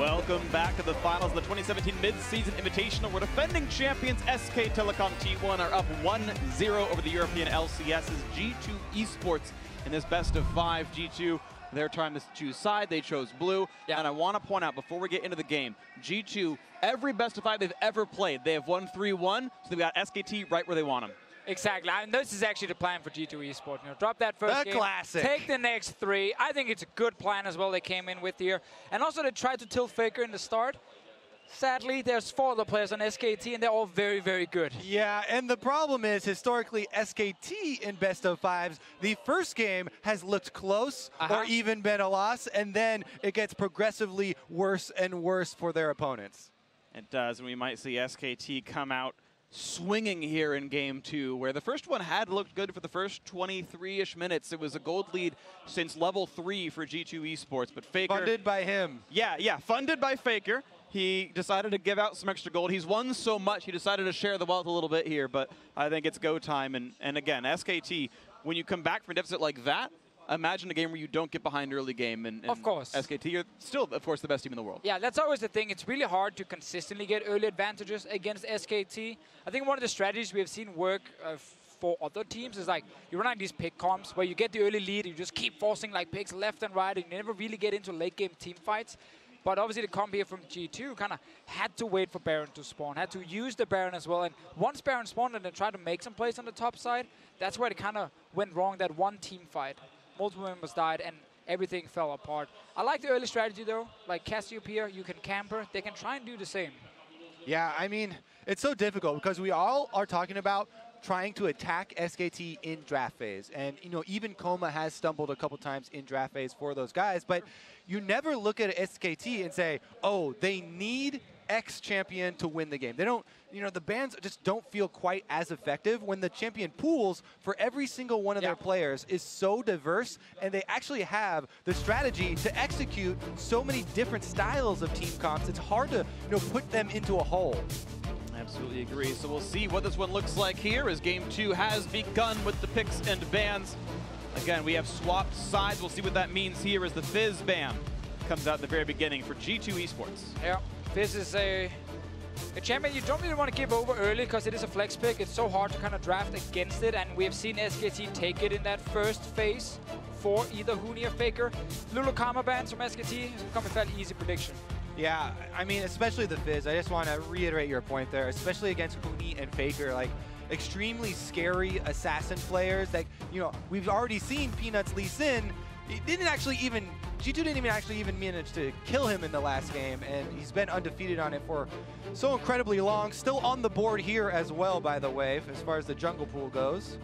Welcome back to the finals of the 2017 mid-season Invitational, where defending champions SK Telecom T1 are up 1-0 over the European LCS's G2 eSports in this best of 5. G2, their time to choose side, they chose blue. Yeah. And I want to point out, before we get into the game, G2, every best of 5 they've ever played, they have won 3-1, so they've got SKT right where they want them. Exactly, and this is actually the plan for G2 eSports. Drop that first game, classic. Take the next 3. I think it's a good plan as well they came in with here. And also they tried to tilt Faker in the start. Sadly, there's 4 other players on SKT, and they're all very, very good. Yeah, and the problem is, historically, SKT in best of 5s, the first game has looked close or even been a loss, and then it gets progressively worse and worse for their opponents. It does, and we might see SKT come out swinging here in game 2, where the first one had looked good for the first 23-ish minutes. It was a gold lead since level 3 for G2 eSports, but Faker... Funded by him. Yeah, funded by Faker. He decided to give out some extra gold. He's won so much, he decided to share the wealth a little bit here, but I think it's go time. And again, SKT, when you come back from a deficit like that, imagine a game where you don't get behind early game. And of course. SKT are still, of course, the best team in the world. Yeah, that's always the thing. It's really hard to consistently get early advantages against SKT. I think one of the strategies we have seen work for other teams is like you run like these pick comps where you get the early lead and you just keep forcing like picks left and right and you never really get into late game team fights. But obviously the comp here from G2 kind of had to wait for Baron to spawn, had to use the Baron as well. And once Baron spawned and then tried to make some plays on the top side, that's where it kind of went wrong, that one team fight. Multiple members died and everything fell apart. I like the early strategy though, like Cassiopeia, you can camper, they can try and do the same. Yeah, I mean, it's so difficult because we all are talking about trying to attack SKT in draft phase. And, you know, even Coma has stumbled a couple times in draft phase for those guys, but you never look at SKT and say, oh, they need X champion to win the game. They don't, you know, the bans just don't feel quite as effective when the champion pools for every single one of their players is so diverse, and they actually have the strategy to execute so many different styles of team comps. It's hard to, you know, put them into a hole. Absolutely agree. So we'll see what this one looks like here as game 2 has begun with the picks and bans. Again, we have swapped sides. We'll see what that means here as the Fizz ban comes out at the very beginning for G2 eSports. Yeah, Fizz is a champion you don't really want to give over early because it is a flex pick. It's so hard to kind of draft against it, and we have seen SKT take it in that first phase for either Huni or Faker. Lulu Karma bans from SKT has become a fairly easy prediction. Yeah, I mean, especially the Fizz. I just want to reiterate your point there, especially against Huni and Faker, like extremely scary assassin players that, you know, we've already seen Peanuts Lee Sin. G2 didn't even manage to kill him in the last game, and he's been undefeated on it for so incredibly long. Still on the board here as well, by the way, as far as the jungle pool goes.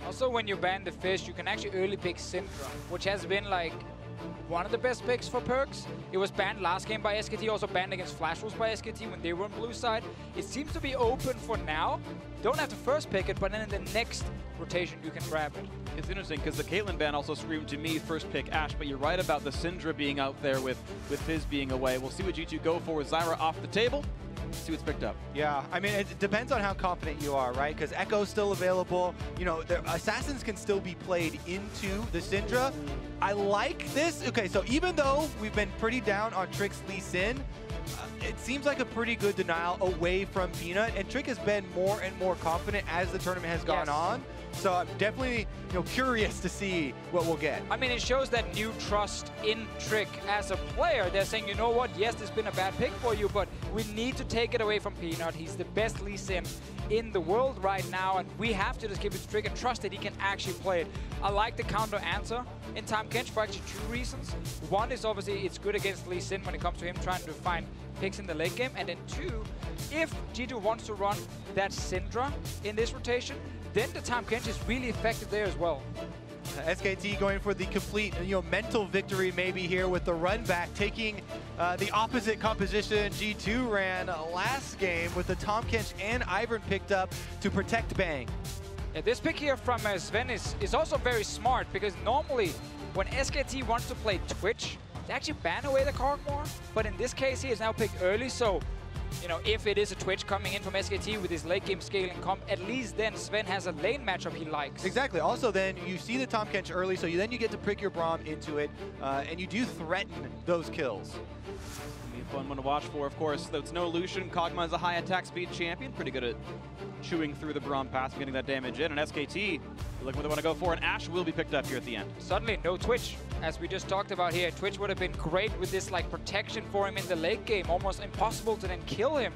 Also, when you ban the Fizz, you can actually early pick Syndra, which has been like one of the best picks for perks. It was banned last game by SKT, also banned against Flash Wolves by SKT when they were on blue side. It seems to be open for now. Don't have to first pick it, but then in the next rotation you can grab it. It's interesting because the Caitlyn ban also screamed to me first pick Ashe, but you're right about the Syndra being out there with Fizz being away. We'll see what G2 go for with Zyra off the table. See what's picked up. Yeah, I mean, it depends on how confident you are, right? Because Echo's still available. You know, the Assassins can still be played into the Syndra. I like this. Okay, so even though we've been pretty down on Trick's Lee Sin, it seems like a pretty good denial away from Peanut, and Trick has been more and more confident as the tournament has gone on. So I'm definitely, you know, curious to see what we'll get. I mean, it shows that new trust in Trick as a player. They're saying, you know what, yes, this has been a bad pick for you, but we need to take it away from Peanut. He's the best Lee Sin in the world right now, and we have to just give it to Trick and trust that he can actually play it. I like the counter answer in Tahm Kench for actually 2 reasons. One is obviously it's good against Lee Sin when it comes to him trying to find picks in the late game, and then 2, if G2 wants to run that Syndra in this rotation, then the Tahm Kench is really effective there as well. SKT going for the complete, you know, mental victory maybe here with the run back, taking the opposite composition G2 ran last game with the Tahm Kench and Ivern picked up to protect Bang. Yeah, this pick here from Sven is also very smart, because normally when SKT wants to play Twitch, they actually ban away the Korg more, but in this case he is now picked early, so you know, if it is a Twitch coming in from SKT with his late game scaling comp, at least then Sven has a lane matchup he likes. Exactly. Also then you see the Tahm Kench early, so then you get to prick your Braum into it, and you do threaten those kills. We've Fun one to watch for, of course. Though it's no Lucian, Kog'Maw is a high attack speed champion. Pretty good at chewing through the Braum path, getting that damage in. And SKT, look what they want to go for. And Ashe will be picked up here at the end. Suddenly, no Twitch. As we just talked about here, Twitch would have been great with this like protection for him in the late game. Almost impossible to then kill him.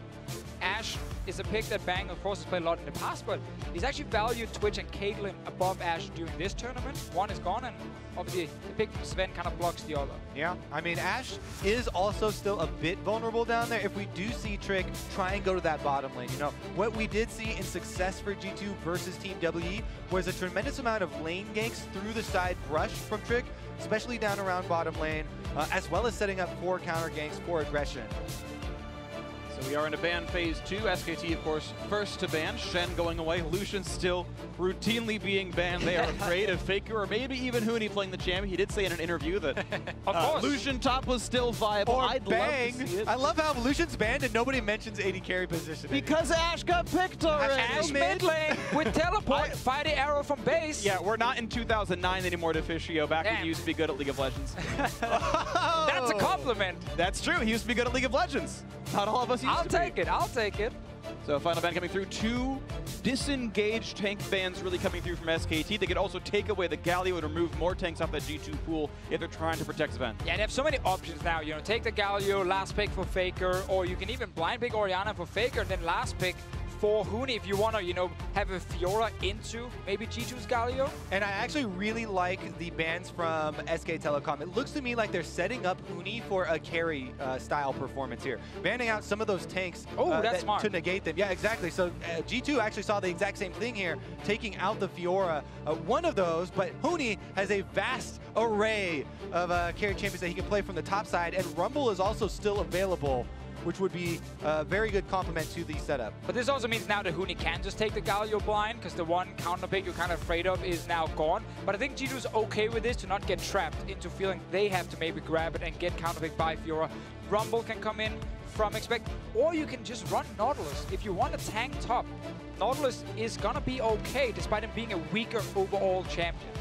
Ashe is a pick that Bang, of course, has played a lot in the past, but he's actually valued Twitch and Caitlyn above Ashe during this tournament. One is gone, and obviously the pick from Sven kind of blocks the other. Yeah, I mean, Ashe is also still a bit vulnerable down there. If we do see Trick try and go to that bottom lane, you know, what we did see in success for G2 versus Team WE was a tremendous amount of lane ganks through the side rush from Trick, especially down around bottom lane, as well as setting up 4 counter ganks for aggression. So we are into ban phase 2. SKT, of course, first to ban. Shen going away. Lucian still routinely being banned. They are afraid of Faker or maybe even Huni playing the champion. He did say in an interview that Lucian top was still viable. Or I'd Bang. love to see it. I love how Lucian's banned and nobody mentions AD carry position. Because Ashe got picked already. Ashe mid lane with teleport, fire the arrow from base. Yeah, we're not in 2009 anymore, Deficio. Back when he used to be good at League of Legends. That's a compliment. That's true. He used to be good at League of Legends. Not all of us used to be. I'll take it. I'll take it. So final ban coming through. 2 disengaged tank bans really coming through from SKT. They could also take away the Galio and remove more tanks off that G2 pool if they're trying to protect Sven. Yeah, they have so many options now. You know, take the Galio, last pick for Faker, or you can even blind pick Orianna for Faker, and then last pick for Huni if you want to, you know, have a Fiora into maybe G2's Galio. And I actually really like the bans from SK Telecom. It looks to me like they're setting up Huni for a carry style performance here. Banning out some of those tanks that's smart. To negate them. Yeah, exactly. So G2 actually saw the exact same thing here, taking out the Fiora. One of those, but Huni has a vast array of carry champions that he can play from the top side, and Rumble is also still available, which would be a very good complement to the setup. But this also means now that Huni can just take the Galio blind, because the one counter pick you're kind of afraid of is now gone. But I think G2's okay with this to not get trapped into feeling they have to maybe grab it and get counter picked by Fiora. Rumble can come in from expect, or you can just run Nautilus. If you want to tank top, Nautilus is gonna be okay despite him being a weaker overall champion.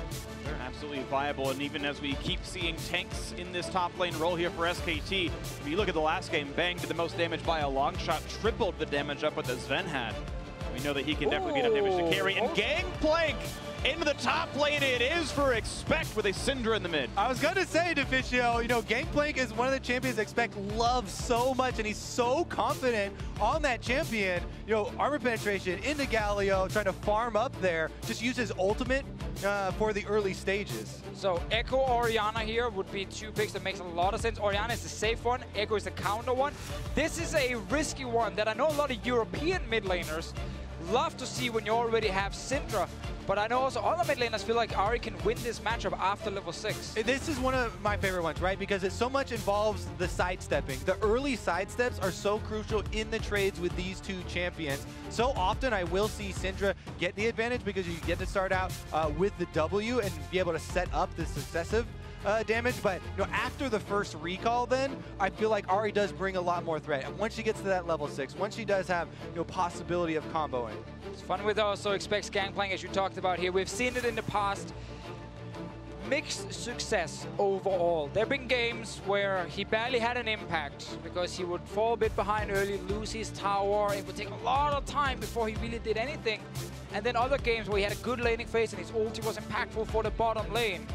They're absolutely viable, and even as we keep seeing tanks in this top lane role here for SKT, if you look at the last game, Bang did the most damage by a long shot, tripled the damage up what the Sven had. We know that he can definitely be enough damage to carry, and Gangplank into the top lane it is for Expect with a Syndra in the mid. I was going to say, Deficio, you know, Gangplank is one of the champions Expect loves so much, and he's so confident on that champion. You know, armor penetration into Galio, trying to farm up there, just use his ultimate for the early stages. So Echo Orianna here would be 2 picks that makes a lot of sense. Orianna is the safe one, Echo is the counter one. This is a risky one that I know a lot of European mid laners love to see when you already have Syndra. But I know also other mid laners feel like Ahri can win this matchup after level 6. This is one of my favorite ones, right? Because it so much involves the sidestepping. The early sidesteps are so crucial in the trades with these 2 champions. So often I will see Syndra get the advantage because you get to start out with the W and be able to set up the successive damage, but you know, after the first recall, then I feel like Ahri does bring a lot more threat. And once she gets to that level 6, once she does have, you know, possibility of comboing. It's fun with also Expects Gangplank, as you talked about here. We've seen it in the past. Mixed success overall. There have been games where he barely had an impact because he would fall a bit behind early, lose his tower. It would take a lot of time before he really did anything. And then other games where he had a good laning phase and his ulti was impactful for the bottom lane.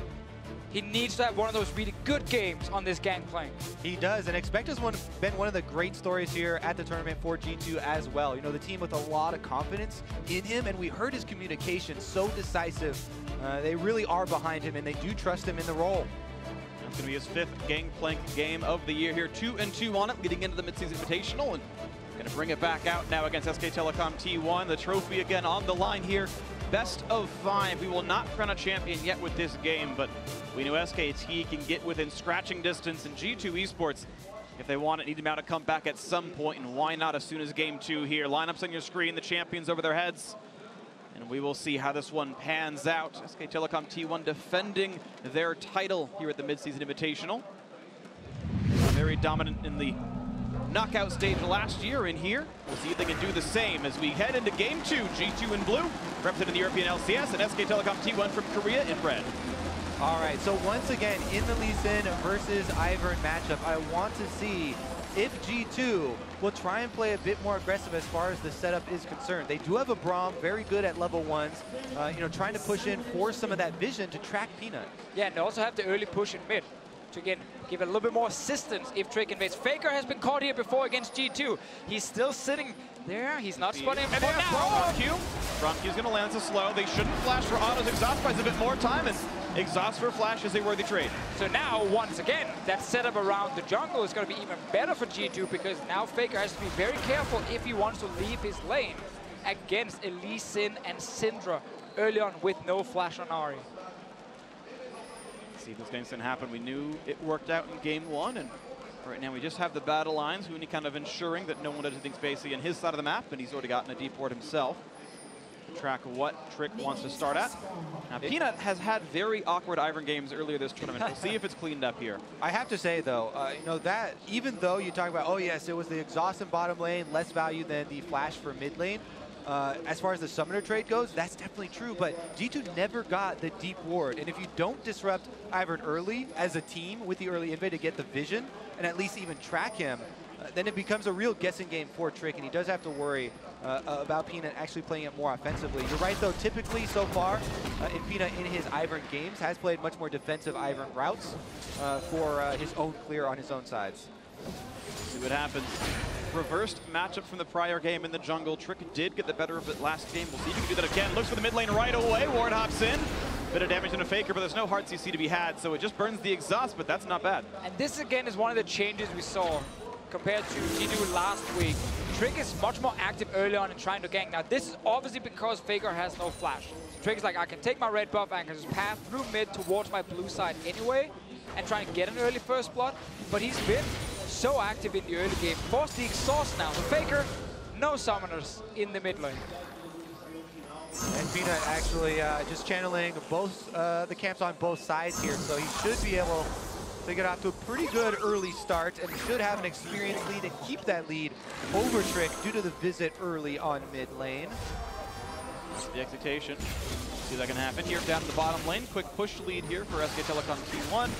He needs to have one of those really good games on this Gangplank. He does, and Expect has been one of the great stories here at the tournament for G2 as well. You know, the team with a lot of confidence in him, and we heard his communication so decisive. They really are behind him, and they do trust him in the role. That's going to be his 5th Gangplank game of the year here. 2-2 on it, getting into the Midseason Invitational, and going to bring it back out now against SK Telecom T1. The trophy again on the line here. Best of 5. We will not crown a champion yet with this game, but we know SKT can get within scratching distance, and G2 eSports, if they want it, need to mount a comeback at some point, and why not as soon as game 2 here. Lineups on your screen, the champions over their heads, and we will see how this one pans out. SK Telecom T1 defending their title here at the Midseason Invitational. Very dominant in the knockout stage last year in here. We'll see if they can do the same as we head into game 2. G2 in blue, representing the European LCS, and SK Telecom T1 from Korea in red. All right, so once again, in the Lee Sin versus Ivern matchup, I want to see if G2 will try and play a bit more aggressive as far as the setup is concerned. They do have a Braum, very good at level 1s, you know, trying to push in for some of that vision to track Peanut. Yeah, and they also have the early push in mid to again give it a little bit more assistance if Trick invades. Faker has been caught here before against G2. He's still sitting there. He's not spotting him for now. Braum Q's going to land so slow. They shouldn't flash for autos. Exhaust buys a bit more time, and exhaust for flash is a worthy trade. So now, once again, that setup around the jungle is going to be even better for G2 because now Faker has to be very careful if he wants to leave his lane against Elise Sin and Syndra early on with no flash on Ahri. See this game didn't happen. We knew it worked out in game 1, and right now we just have the battle lines. Huni kind of ensuring that no one does anything spacey on his side of the map, and he's already gotten a deep ward himself to track what Trick wants to start at. Now, Peanut has had very awkward Ivern games earlier this tournament. We'll see if it's cleaned up here. I have to say, though, you know, that even though you talk about, oh, yes, it was the exhaust in bottom lane, less value than the flash for mid lane, as far as the summoner trade goes, that's definitely true, but G2 never got the deep ward, and if you don't disrupt Ivern early as a team with the early invade to get the vision, and at least even track him, then it becomes a real guessing game for Trick, and he does have to worry about Peanut actually playing it more offensively. You're right, though, typically so far, in Peanut in his Ivern games has played much more defensive Ivern routes for his own clear on his own sides. See what happens. Reversed matchup from the prior game in the jungle. Trick did get the better of it last game. We'll see if he can do that again. Looks for the mid lane right away. Ward hops in. Bit of damage in a Faker, but there's no hard CC to be had, so it just burns the exhaust, but that's not bad. And this, again, is one of the changes we saw compared to G2 last week. Trick is much more active early on in trying to gank. Now, this is obviously because Faker has no flash. So Trick is like, I can take my red buff, I can just path through mid towards my blue side anyway, and try and get an early first blood, but he's been so active in the early game. Force the exhaust now. So Faker, no summoners in the mid lane. And Peanut actually just channeling both the camps on both sides here, so he should be able to get off to a pretty good early start and should have an experienced lead and keep that lead over Trick due to the visit early on mid lane. The execution. See that can happen here down in the bottom lane. Quick push lead here for SK Telecom T1.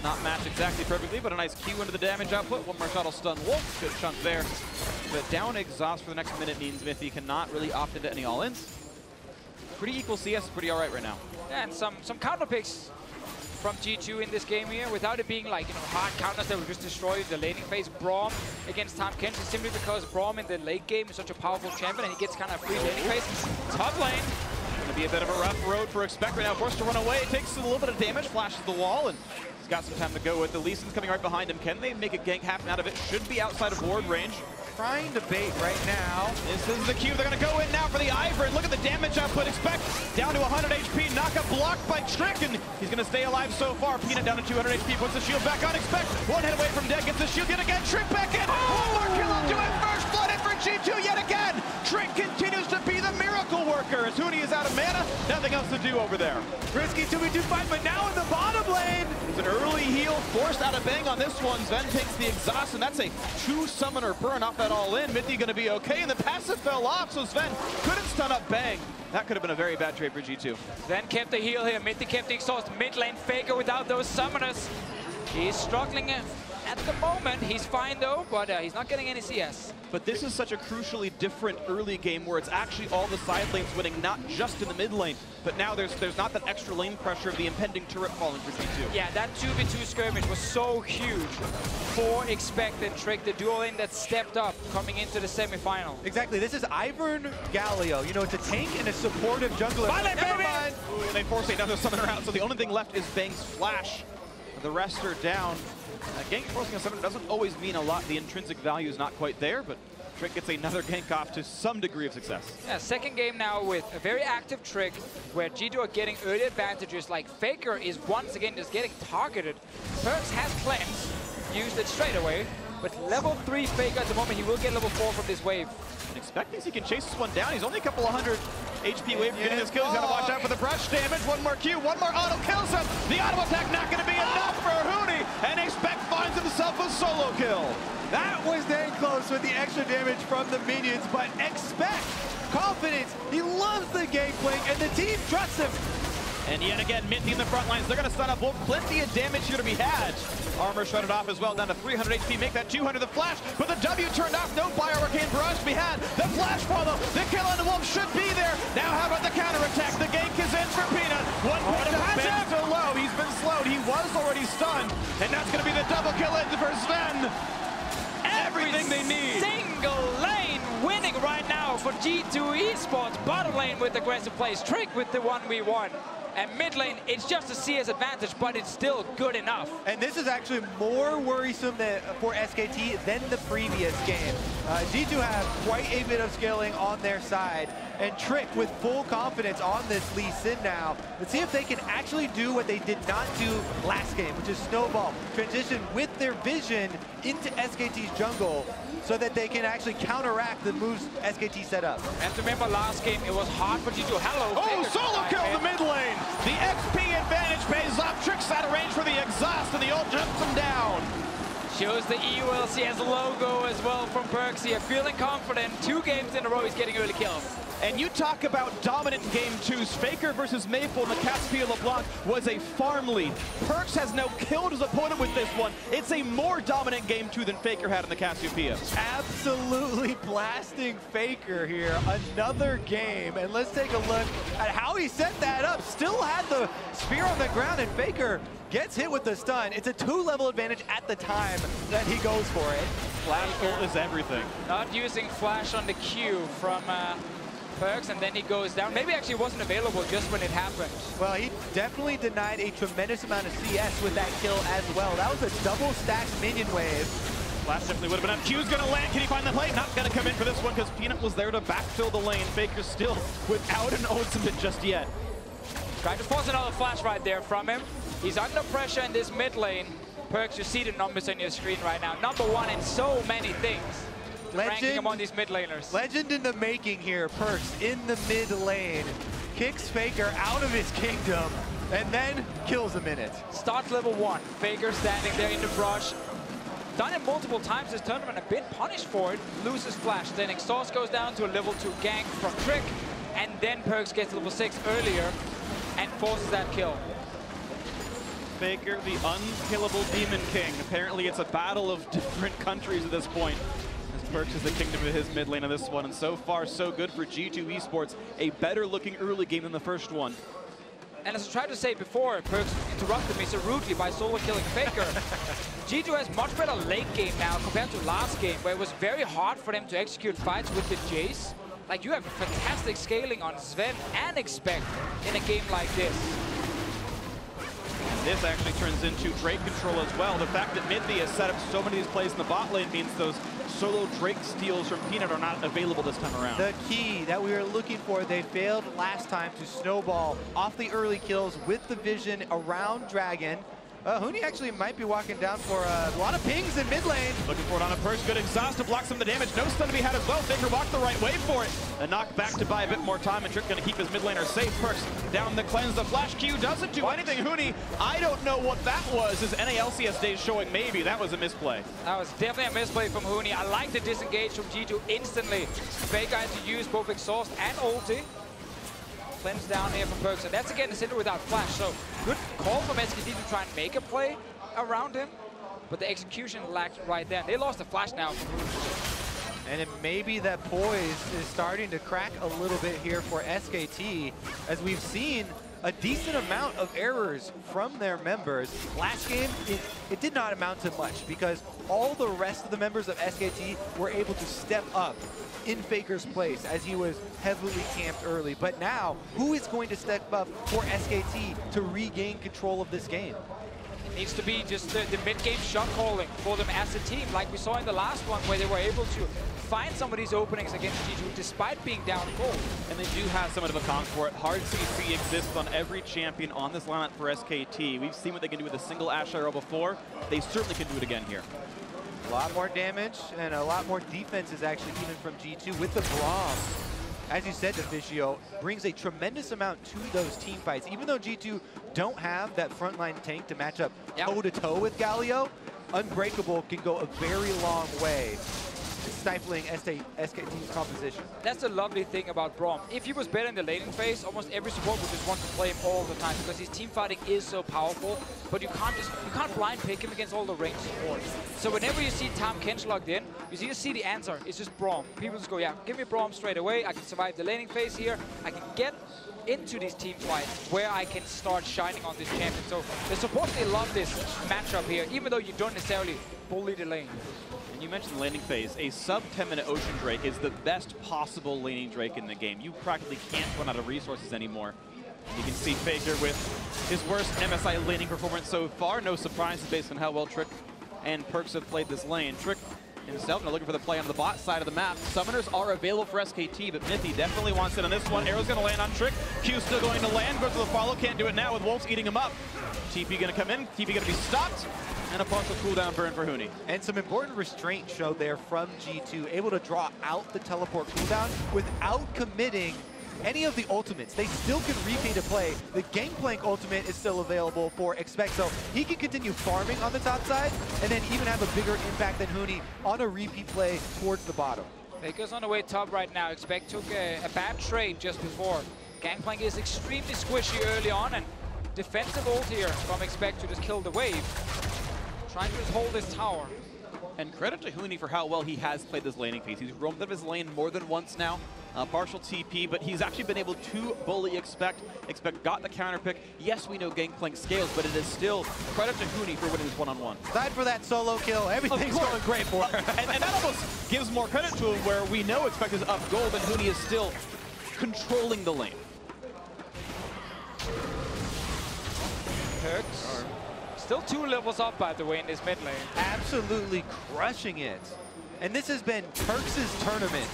Not matched exactly perfectly, but a nice Q into the damage output. One more shuttle stun Wolf. Good chunk there. But down exhaust for the next minute means Mithy cannot really opt into any all-ins. Pretty equal CS is pretty all right now. Yeah, and some counter picks from G2 in this game here, without it being like, you know, hard counters that will just destroy the laning phase. Braum against Tom Kench is simply because Braum in the late game is such a powerful champion and he gets kind of free laning phase. Top lane. Gonna be a bit of a rough road for Expect right now. Forced to run away. It takes a little bit of damage, flashes the wall, and he's got some time to go with. The Lee Sin's coming right behind him. Can they make a gank happen out of it? Should be outside of ward range. Trying to bait right now. This is the Q. They're going to go in now for the Ivern. Look at the damage output. Expect down to 100 HP. Knockup blocked by Trick, and he's going to stay alive so far. Peanut down to 200 HP. Puts the shield back on. Expect one hit away from dead. Gets the shield yet again. Trick back in. One more kill onto it. First blood in for G2 yet again. Trick continues to be the miracle worker. As Huni is out of mana, nothing else to do over there. Risky 2v2 fight, but now in the bottom lane. It's an early heal forced out of Bang on this one. Sven takes the exhaust, and that's a 2 summoner burn off that all in. Mithy going to be okay, and the passive fell off, so Sven couldn't stun up Bang. That could have been a very bad trade for G2. Sven kept the heal here. Mithy kept the exhaust. Mid lane Faker without those summoners. He's struggling at the moment. He's fine though, but he's not getting any CS. But this is such a crucially different early game where it's actually all the side lanes winning, not just in the mid lane, but now there's not that extra lane pressure of the impending turret falling for G2. Yeah, that 2v2 skirmish was so huge for Expect and Trick, the duo lane that stepped up coming into the semifinal. Exactly, this is Ivern Galio. You know, it's a tank and a supportive jungler. Never mind. Ooh, and they force another summoner out, so the only thing left is Bang's flash. The rest are down. Gank forcing a summoner doesn't always mean a lot. The intrinsic value is not quite there, but Trick gets another gank off to some degree of success. Yeah, second game now with a very active Trick where G2 are getting early advantages. Like Faker is once again just getting targeted. Perks has cleanse, used it straight away, but level 3 Faker at the moment, he will get level 4 from this wave. And Expect thinks he can chase this one down. He's only a couple of hundred HP away from getting his kill. He's got to watch out for the brush damage. One more Q, one more auto kills him. The auto attack not going to be enough for Huni, and Expect finds himself a solo kill. That was dang close with the extra damage from the minions, but Expect confidence. He loves the game playing, and the team trusts him. And yet again, Minty in the front lines. They're going to stun up Wolf. Plenty of damage here to be had. Armor shredded off as well, down to 300 HP. Make that 200. The flash, but the W turned off. No Fire Arcane barrage to be had. The flash follow. The kill on the Wolf should be there. Now how about the counterattack? The gank is in for Peanut. One point to Ben so low. He's been slowed. He was already stunned. And that's going to be the double kill in for Sven. Everything they need. Single lane winning right now for G2 eSports. Bottom lane with aggressive plays. Trick with the 1v1. And mid lane, it's just a CS advantage, but it's still good enough. And this is actually more worrisome for SKT than the previous game. G2 have quite a bit of scaling on their side, and Trick with full confidence on this Lee Sin now. Let's see if they can actually do what they did not do last game, which is snowball, transition with their vision into SKT's jungle, so that they can actually counteract the moves SKT set up. And remember last game, it was hard for G2. Hello. Oh, solo kill in the mid lane. The XP advantage pays off. Trick's out of range for the exhaust, and the ult jumps him down. Shows the EULCS logo as well from Perks here. Feeling confident. 2 games in a row, he's getting early kills. And you talk about dominant game 2s. Faker versus Maple in the Caspia LeBlanc was a farm lead. Perks has now killed his opponent with this one. It's a more dominant game 2 than Faker had in the Cassiopeia. Absolutely blasting Faker here. Another game. And let's take a look at how he set that up. Still had the spear on the ground, and Faker gets hit with the stun. It's a 2-level advantage at the time that he goes for it. Flash ult is everything. Not using flash on the Q from Perks, and then he goes down. Maybe actually wasn't available just when it happened. Well, he definitely denied a tremendous amount of CS with that kill as well. That was a double stacked minion wave. Flash definitely would have been up. Q's going to land. Can he find the play? Not going to come in for this one because Peanut was there to backfill the lane. Faker still without an ultimate just yet. Trying to force another flash right there from him. He's under pressure in this mid lane. Perks, you see the numbers on your screen right now. #1 in so many things. Ranking among these mid laners. Legend in the making here. Perks in the mid lane. Kicks Faker out of his kingdom and then kills him in it. Starts level 1. Faker standing there in the brush. Done it multiple times this tournament. A bit punished for it. Loses flash. Then Exhaust goes down to a level 2 gank from Trick. And then Perks gets level 6 earlier and forces that kill. Faker, the unkillable Demon King. Apparently it's a battle of different countries at this point. As Perks is the kingdom of his mid lane of this one, and so far so good for G2 eSports. A better looking early game than the first one. And as I tried to say before, Perks interrupted me so rudely by solo killing Faker. G2 has much better late game now compared to last game, where it was very hard for them to execute fights with the Jace. Like, you have fantastic scaling on Sven and Expect in a game like this. And this actually turns into Drake control as well. The fact that Mithy has set up so many of these plays in the bot lane means those solo Drake steals from Peanut are not available this time around. The key that we were looking for, they failed last time to snowball off the early kills with the vision around Dragon. Huni actually might be walking down for a lot of pings in mid lane. Looking for it on a Perks. Good exhaust to block some of the damage. No stun to be had as well. Faker walked the right way for it. A knock back to buy a bit more time, and Trick going to keep his mid laner safe. Perks down the cleanse. The flash Q doesn't do anything. Huni, I don't know what that was. His NALCS days showing maybe that was a misplay. That was definitely a misplay from Huni. I like the disengage from G2 instantly. Faker had to use both exhaust and ulti. Cleanse down here from Perks, and that's again the center without flash. So good call from SKT to try and make a play around him, but the execution lacked right there. They lost the flash now. And it may be that poise is starting to crack a little bit here for SKT, as we've seen a decent amount of errors from their members. Last game, it did not amount to much because all the rest of the members of SKT were able to step up in Faker's place as he was heavily camped early. But now, who is going to step up for SKT to regain control of this game? It needs to be just the mid-game shot calling for them as a team, like we saw in the last one, where they were able to find some of these openings against G2 despite being down gold. And they do have somewhat of a conk for it. Hard CC exists on every champion on this lineup for SKT. We've seen what they can do with a single Ashe arrow before. They certainly can do it again here. A lot more damage and a lot more defenses actually even from G2 with the Braum. As you said, Deficio brings a tremendous amount to those team fights. Even though G2 don't have that frontline tank to match up toe-to-toe with Galio, Unbreakable can go a very long way stifling SKT's composition. That's the lovely thing about Braum. If he was better in the laning phase, almost every support would just want to play him all the time because his team fighting is so powerful. But you can't blind pick him against all the ranged supports. So whenever you see Tahm Kench logged in, you just see the answer. It's just Braum. People just go, yeah, give me Braum straight away. I can survive the laning phase here. I can get into these team fights where I can start shining on this champion. So the supports, they love this matchup here, even though you don't necessarily bully the lane. You mentioned the laning phase. A sub 10-minute Ocean Drake is the best possible laning Drake in the game. You practically can't run out of resources anymore. You can see Faker with his worst MSI laning performance so far. No surprises based on how well Trick and Perkz have played this lane. Trick himself now looking for the play on the bot side of the map. Summoners are available for SKT, but Mithy definitely wants it on this one. Arrow's going to land on Trick. Q still going to land. Goes to the follow. Can't do it now with Wolves eating him up. TP going to come in. TP going to be stopped. And a partial cooldown burn for Huni. And some important restraint showed there from G2, able to draw out the teleport cooldown without committing any of the ultimates. They still can repeat a play. The Gangplank ultimate is still available for Expect, so he can continue farming on the top side and then even have a bigger impact than Huni on a repeat play towards the bottom. Faker's on the way top right now. Expect took a bad trade just before. Gangplank is extremely squishy early on, and defensive ult here from Expect to just kill the wave. Trying to just hold this tower. And credit to Huni for how well he has played this laning phase. He's roamed out of his lane more than once now. Partial TP, but he's actually been able to bully Expect. Expect got the counter pick. Yes, we know Gangplank scales, but it is still credit to Huni for winning this one-on-one. Aside for that solo kill, everything's going great for him. and that almost gives more credit to him where we know Expect is up gold and Huni is still controlling the lane. Perkz. Still 2 levels up, by the way, in this mid lane. Absolutely crushing it. And this has been Perkz' tournament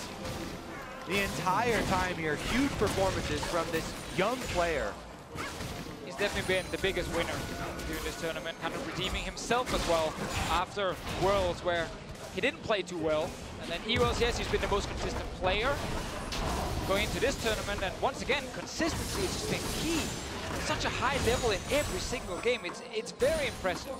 the entire time here. Huge performances from this young player. He's definitely been the biggest winner during this tournament, kind of redeeming himself as well after Worlds where he didn't play too well. And then EWorlds, yes, he's been the most consistent player going into this tournament. And once again, consistency has just been key. Such a high level in every single game. It's very impressive.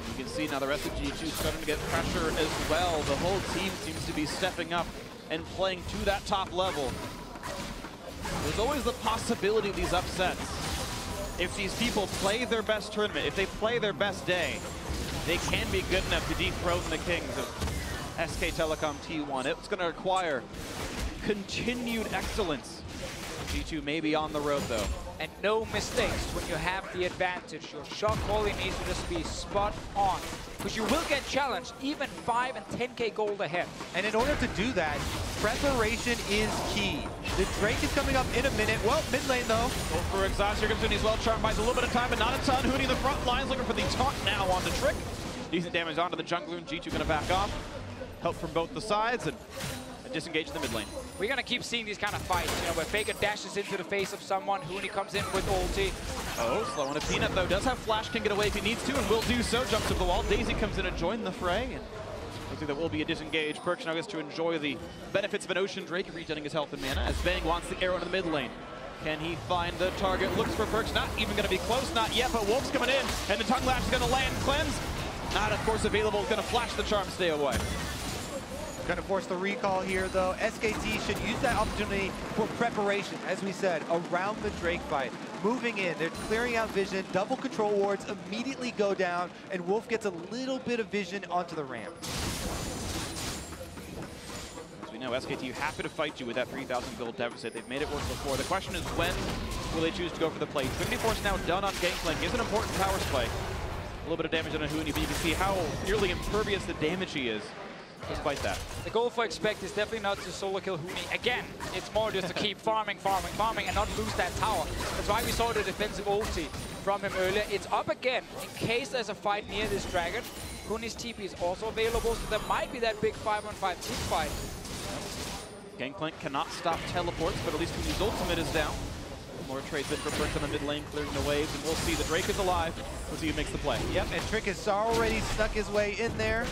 You can see now the rest of G2 starting to get pressure as well. The whole team seems to be stepping up and playing to that top level. There's always the possibility of these upsets. If these people play their best tournament, if they play their best day, they can be good enough to dethrone the kings of SK Telecom T1. It's going to require continued excellence. G2 may be on the road, though. And no mistakes when you have the advantage. Your shot quality needs to just be spot on. Because you will get challenged, even 5 and 10k gold ahead. And in order to do that, preparation is key. The Drake is coming up in a minute. Well, mid lane, though. Go for exhaust. Here comes Huni as well. Charm buys a little bit of time, but not a ton. Huni in the front lines looking for the taunt now on the Trick. Decent damage onto the jungler, and G2 going to back off. Help from both the sides, and disengage the mid lane. We're going to keep seeing these kind of fights, you know, where Faker dashes into the face of someone, Huni comes in with ulti. Oh, slow on a Peanut, though. Does have Flash, can get away if he needs to, and will do so. Jumps to the wall. Daisy comes in to join the fray, and looks like there will be a disengage. Perkz now gets to enjoy the benefits of an Ocean Drake, regenerating his health and mana, as Bang wants the arrow into the mid lane. Can he find the target? Looks for Perkz, not even going to be close, not yet, but Wolf's coming in, and the Tongue Lash is going to land. Cleanse, not of course available, going to flash the charm, stay away. Going to force the recall here, though. SKT should use that opportunity for preparation, as we said, around the Drake fight. Moving in, they're clearing out vision, double control wards immediately go down, and Wolf gets a little bit of vision onto the ramp. As we know, SKT happy to fight you with that 3,000 gold deficit. They've made it work before. The question is, when will they choose to go for the play? Infinity Force now done on Gangplank is an important power play. A little bit of damage on a Huni, but you can see how nearly impervious the damage he is. Despite that. The goal for Expect is definitely not to solo kill Huni again. It's more just to keep farming, and not lose that tower. That's why we saw the defensive ulti from him earlier. It's up again in case there's a fight near this dragon. Huni's TP is also available, so there might be that big 5-on-5 team fight. Gangplank cannot stop teleports, but at least Huni's ultimate is down. More trades in for Perkz on the mid lane, clearing the waves, and we'll see the Drake is alive. We'll see who makes the play. Yep, and Trick has already snuck his way in there.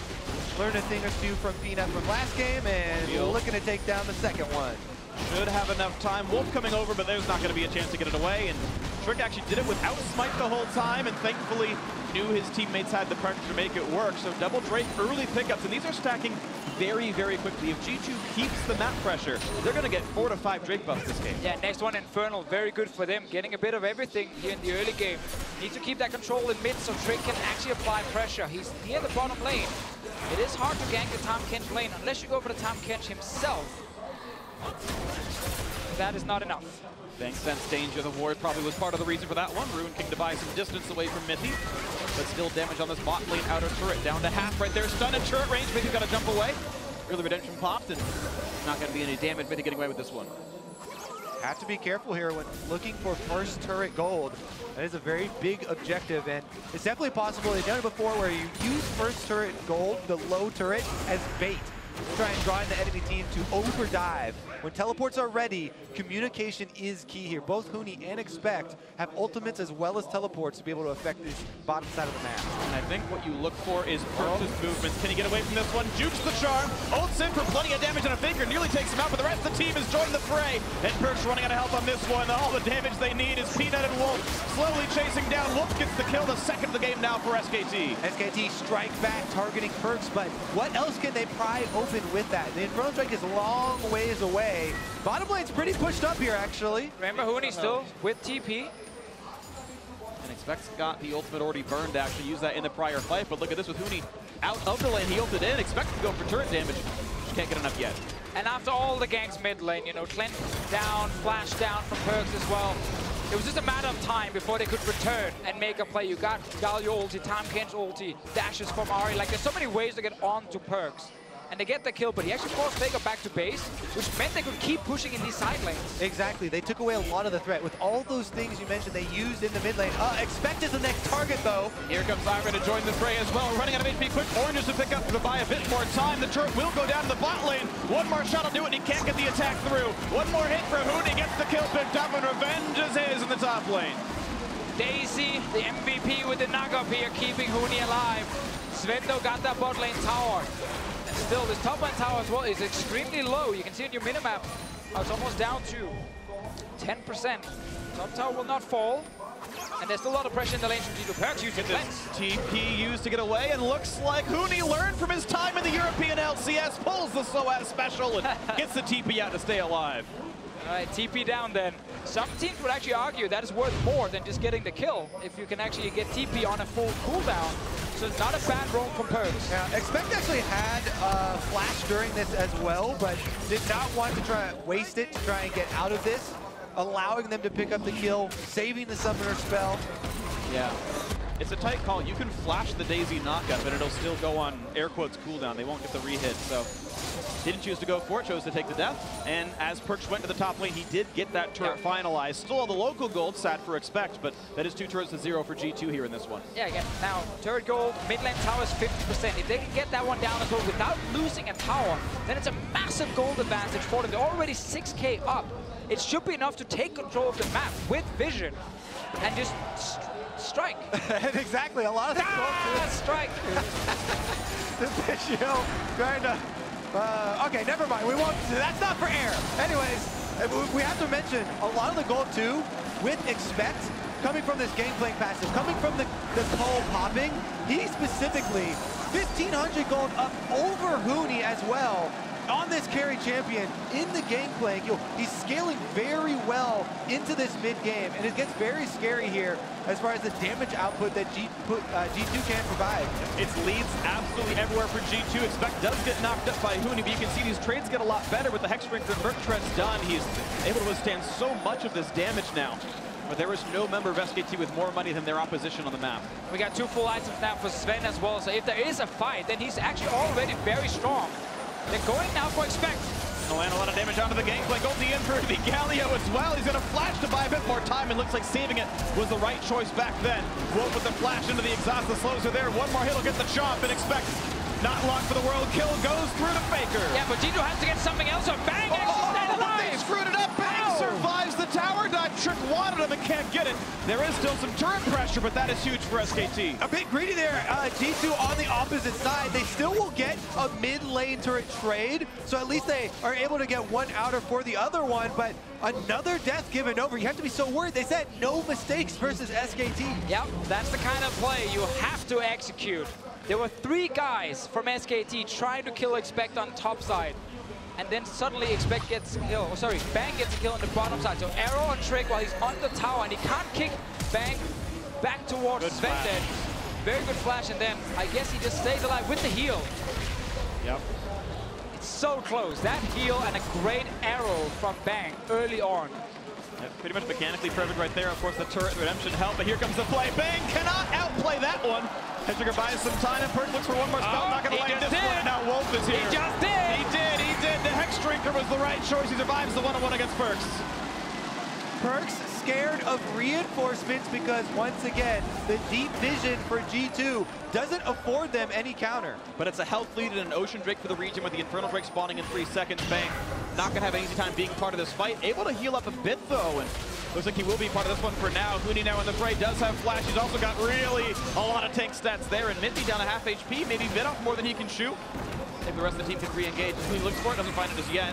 Learned a thing or two from Peanut from last game, and looking to take down the second one. Should have enough time. Wolf coming over, but there's not going to be a chance to get it away, and Trick actually did it without Smite the whole time, and thankfully knew his teammates had the pressure to make it work. So double Drake, early pickups, and these are stacking very, very quickly. If G2 keeps the map pressure, they're going to get 4 to 5 Drake buffs this game. Yeah, next one, Infernal, very good for them. Getting a bit of everything here in the early game. Need to keep that control in mid so Trick can actually apply pressure. He's near the bottom lane. It is hard to gank the Tahm Kench lane unless you go for the Tahm Kench himself. That is not enough. Bank sense danger. The ward probably was part of the reason for that one. Ruin King to buy some distance away from Mithy, but still damage on this bot lane outer turret. Down to half right there. Stun at turret range. Mithy's got to jump away. Early redemption popped, and not going to be any damage. Mithy getting away with this one. Have to be careful here when looking for first turret gold. That is a very big objective, and it's definitely possible. They've done it before where you use first turret gold, the low turret, as bait to try and draw in the enemy team to overdive. When teleports are ready, communication is key here. Both Huni and Expect have ultimates as well as teleports to be able to affect this bottom side of the map. And I think what you look for is Perks' movements. Can he get away from this one? Jukes the charm, ults in for plenty of damage and a finger, nearly takes him out, but the rest of the team has joined the fray. And Perks running out of help on this one. All the damage they need is Peanut and Wolf slowly chasing down. Wolf gets the kill, the second of the game now for SKT. SKT strike back, targeting Perks, but what else can they pry open with that? The Infernal Strike is a long ways away. Bottom lane's pretty pushed up here, actually. Remember, Huni still with TP. And Expect's got the ultimate already burned to actually use that in the prior fight, but look at this with Huni out of the lane. He ulted in, Expect to go for turret damage. Just can't get enough yet. And after all the ganks mid lane, you know, cleanse down, flash down from Perks as well. It was just a matter of time before they could return and make a play. You got Galio ulti, Tahm Kench ulti, dashes from Ari. Like, there's so many ways to get on to Perks. And they get the kill, but he actually forced Vega back to base, which meant they could keep pushing in these side lanes. Exactly. They took away a lot of the threat. With all those things you mentioned they used in the mid lane. Expect is the next target, though. Here comes Iron to join the fray as well. Running out of HP quick. Oranges to pick up to buy a bit more time. The turret will go down to the bot lane. One more shot will do it, and he can't get the attack through. One more hit for Huni, gets the kill picked up, and revenge is his in the top lane. Daisy, the MVP with the knock-up here, keeping Huni alive. Svendo got that bot lane tower. And still, this top lane tower as well is extremely low. You can see on your minimap, it's almost down to 10%. Top tower will not fall. And there's still a lot of pressure in the lane from G2. Perks using cleanse. TP used to get away, and looks like Huni learned from his time in the European LCS, pulls the SOAS special, and gets the TP out to stay alive. All right, TP down then. Some teams would actually argue that is worth more than just getting the kill if you can actually get TP on a full cooldown. So it's not a bad roam from Perks. Yeah, Expect actually had flash during this as well, but did not want to try to waste it to try and get out of this, allowing them to pick up the kill, saving the summoner spell. Yeah. It's a tight call. You can flash the Daisy knockup, but it'll still go on air quotes cooldown. They won't get the re-hit, so didn't choose to go for it, chose to take the death. And as Perks went to the top lane, he did get that turret finalized. Still all the local gold, sad for Expect, but that is 2 turrets to 0 for G2 here in this one. Yeah, again, now turret gold, mid lane tower is 50%. If they can get that one down as well without losing a tower, then it's a massive gold advantage for them. They're already 6K up. It should be enough to take control of the map with vision and just strike. And exactly, a lot of strike. Invitational trying to. Okay, never mind. We won't. That's not for air. Anyways, we have to mention a lot of the gold too with Expect coming from this gangplank passive, coming from the call popping. He specifically 1,500 gold up over Huni as well on this carry champion in the gangplank. He's scaling very well into this mid game, and it gets very scary here as far as the damage output that G2 can provide. It's leads absolutely everywhere for G2. Expect does get knocked up by Huni, but you can see these trades get a lot better with the Hex Strength and Merc Treads done. He's able to withstand so much of this damage now. But there is no member of SKT with more money than their opposition on the map. We got 2 full items now for Sven as well, so if there is a fight, then he's actually already very strong. They're going now for Expect. He'll land a lot of damage onto the gangplank. Ulti in for the Galio as well. He's going to flash to buy a bit more time. It looks like saving it was the right choice back then. Wolf with the flash into the exhaust. The slows are there. One more hit will get the chomp, and Expect Not long for the world kill, goes through to Faker. Yeah, but G2 has to get something else, or Bang actually stayed But alive. they screwed it up. Bang survives the tower dive. Trick wanted him and can't get it. There is still some turret pressure, but that is huge for SKT. A bit greedy there. G2 on the opposite side. They still will get a mid-lane turret trade, so at least they are able to get one outer for the other one, but another death given over. You have to be so worried. They said no mistakes versus SKT. Yep, that's the kind of play you have to execute. There were 3 guys from SKT trying to kill Expect on top side. And then suddenly Expect gets a kill. Oh, sorry, Bang gets a kill on the bottom side. So Arrow on Trick while he's on the tower, and he can't kick Bang back towards Sven then. Very good flash, and then I guess he just stays alive with the heal. Yep. It's so close. That heal and a great arrow from Bang early on. Yeah, pretty much mechanically perfect right there. Of course, the turret redemption help, but here comes the play. Bang cannot outplay that one. Headtrigger buys some time, and Perk looks for one more spell. Not going to land this one, and now Wolf is here. He just did! He did. The Hex Drinker was the right choice. He survives the one-on-one against Perks. Perks scared of reinforcements because, once again, the deep vision for G2 doesn't afford them any counter. But it's a health lead and an Ocean Drake for the region with the Infernal Drake spawning in 3 seconds. Bang, not going to have an easy time being part of this fight. Able to heal up a bit, though, and looks like he will be part of this one for now. Huni now in the fray, does have flash. He's also got really a lot of tank stats there, and Mithy down to half HP, maybe bit off more than he can shoot. Maybe the rest of the team can re-engage. Huni looks for it, doesn't find it as yet.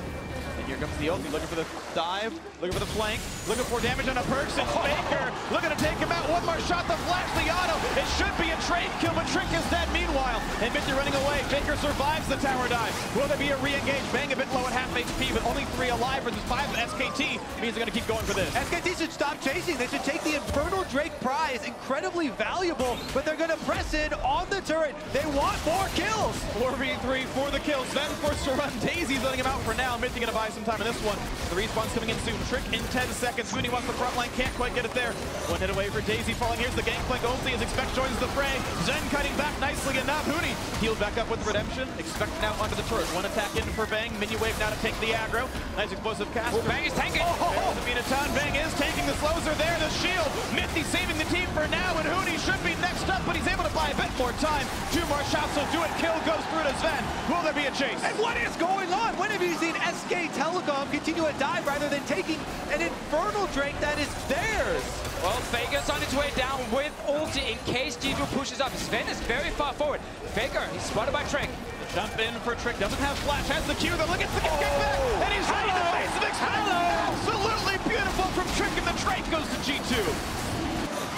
And here comes the ult. He's looking for the dive, looking for the flank, looking for damage on a Perks and Faker. Looking to take him out. One more shot, the flash, the auto. It should be a trade kill, but Trick is dead meanwhile. And Mithy running away. Faker survives the tower dive. Will there be a re-engage? Bang a bit low at half HP, but only 3 alive versus 5 with SKT. Means they're going to keep going for this. SKT should stop chasing. They should take the Infernal Drake prize. Incredibly valuable, but they're going to press in on the turret. They want more kills. 4v3 for the kill. Sven forced to run. Daisy's letting him out for now. Mithy going to buy some time in this one. The respawn's coming in soon. Trick in 10 seconds. Huni wants the front line. Can't quite get it there. One hit away for Daisy falling. Here's the gangplank only as Expect joins the fray. Zen cutting back nicely enough. Huni healed back up with redemption. Expect now onto the turret. One attack in for Bang. Minion wave now to take the aggro. Nice explosive cast. Oh, Bang is tanking. Doesn't mean a ton. Bang is taking the slows are there. The shield. Mithy saving the team for now, and Huni should be next up, but he's able to buy a bit more time. 2 more shots will do it. Kill goes through to Sven. Will there be a chase? And what is going on? When have you seen SK Telecom continue a dive rather than taking an Infernal Drake that is theirs? Well, Faker's on his way down with ulti in case G2 pushes up. Sven is very far forward. Faker, he's spotted by Trick. Jump in for Trick, doesn't have flash, has the Q, though look at the kick back, and he's ready to face the absolutely beautiful from Trick, and the Drake goes to G2.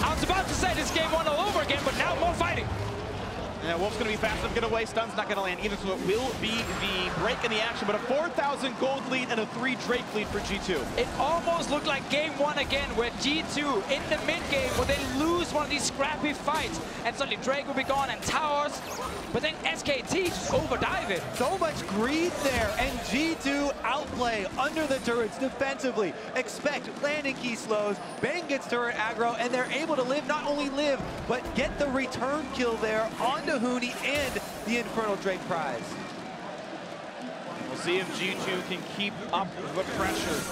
I was about to say this game won all over again, but now more fighting. Yeah, Wolf's going to be fast enough to get away. Stun's not going to land either, so it will be the break in the action, but a 4,000 gold lead and a 3 Drake lead for G2. It almost looked like game 1 again, where G2 in the mid game, where they lose one of these scrappy fights, and suddenly Drake will be gone and towers, but then SKT just overdive it. So much greed there, and G2 outplay under the turrets defensively. Expect landing key slows, Bang gets turret aggro, and they're able to live, not only live, but get the return kill there onto Huni and the Infernal Drake prize. We'll see if G2 can keep up the pressure.